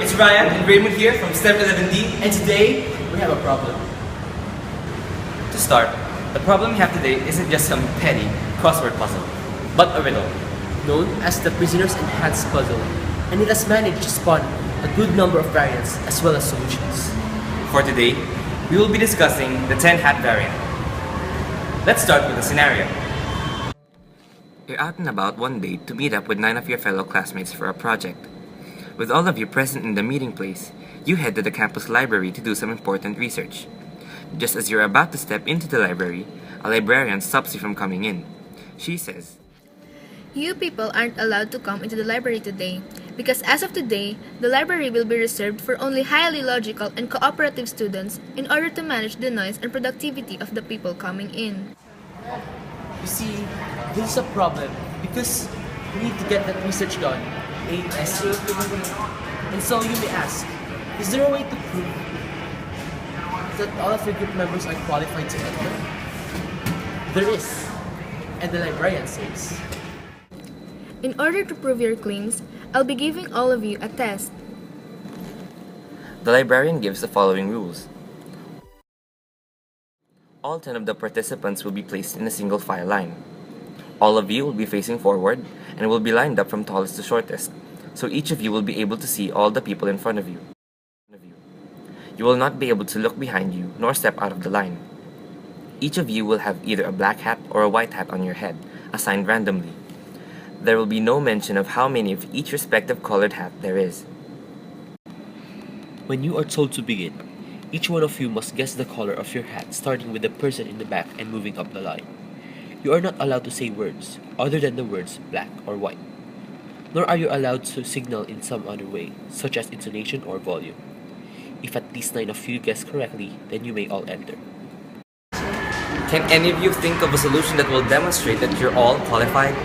it's Ryan and Raymond here from STEM 11D. And today, we have a problem. To start, the problem we have today isn't just some petty crossword puzzle, but a riddle. Known as the Prisoners and Hats puzzle, and it has managed to spawn a good number of variants as well as solutions. For today, we will be discussing the 10-hat variant. Let's start with the scenario. You're out and about one day to meet up with 9 of your fellow classmates for a project. With all of you present in the meeting place, you head to the campus library to do some important research. Just as you're about to step into the library, a librarian stops you from coming in. She says, "You people aren't allowed to come into the library today, because as of today, the library will be reserved for only highly logical and cooperative students in order to manage the noise and productivity of the people coming in." You see, this is a problem because we need to get that research done ASAP. And so you may ask, is there a way to prove that all of your group members are qualified to enter? There is, and the librarian says, In order to prove your claims, I'll be giving all of you a test. the librarian gives the following rules. All 10 of the participants will be placed in a single file line. All of you will be facing forward and will be lined up from tallest to shortest, so each of you will be able to see all the people in front of you. You will not be able to look behind you nor step out of the line. Each of you will have either a black hat or a white hat on your head, assigned randomly. There will be no mention of how many of each respective colored hat there is. When you are told to begin, each one of you must guess the color of your hat, starting with the person in the back and moving up the line. You are not allowed to say words other than the words black or white, nor are you allowed to signal in some other way, such as intonation or volume. If at least 9 of you guess correctly, then you may all enter. Can any of you think of a solution that will demonstrate that you're all qualified?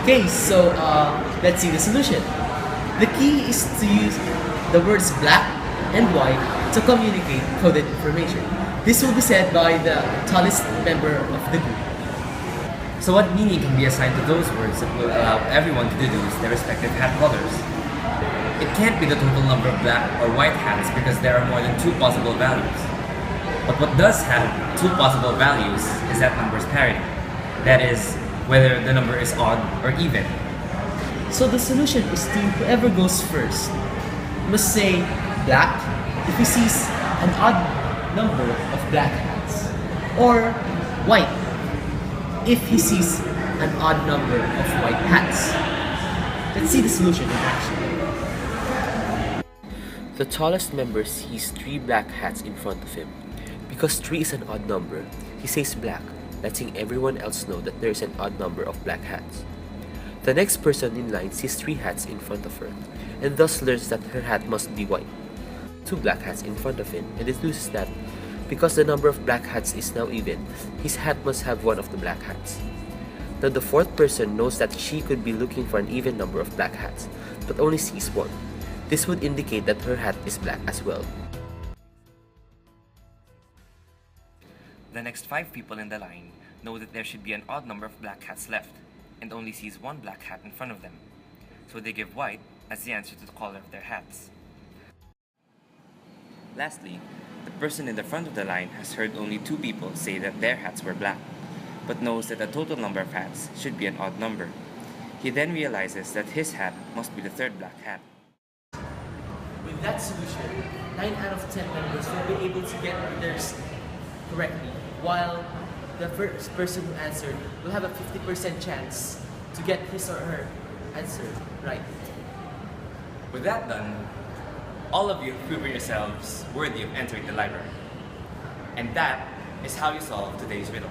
okay, so let's see the solution. The key is to use the words black and white to communicate coded information. This will be said by the tallest member of the group. So what meaning can be assigned to those words that will allow everyone to deduce their respective hat colors? It can't be the total number of black or white hats because there are more than 2 possible values. But what does have 2 possible values is that number's parity. That is, whether the number is odd or even. So the solution is to whoever goes first must say black if he sees an odd number of black hats, or white if he sees an odd number of white hats. Let's see the solution in action. The tallest member sees 3 black hats in front of him. Because 3 is an odd number, he says black, letting everyone else know that there is an odd number of black hats. The next person in line sees 3 hats in front of her, and thus learns that her hat must be white. 2 black hats in front of him, and deduces that, because the number of black hats is now even, his hat must have one of the black hats. Now the 4th person knows that she could be looking for an even number of black hats, but only sees 1. This would indicate that her hat is black as well. The next 5 people in the line know that there should be an odd number of black hats left, and only sees 1 black hat in front of them. So they give white as the answer to the color of their hats. Lastly, the person in the front of the line has heard only 2 people say that their hats were black, but knows that the total number of hats should be an odd number. He then realizes that his hat must be the 3rd black hat. With that solution, 9 out of 10 members will be able to get theirs correctly, while the first person who answered will have a 50% chance to get his or her answer right. With that done, all of you have proven yourselves worthy of entering the library. And that is how you solve today's riddle.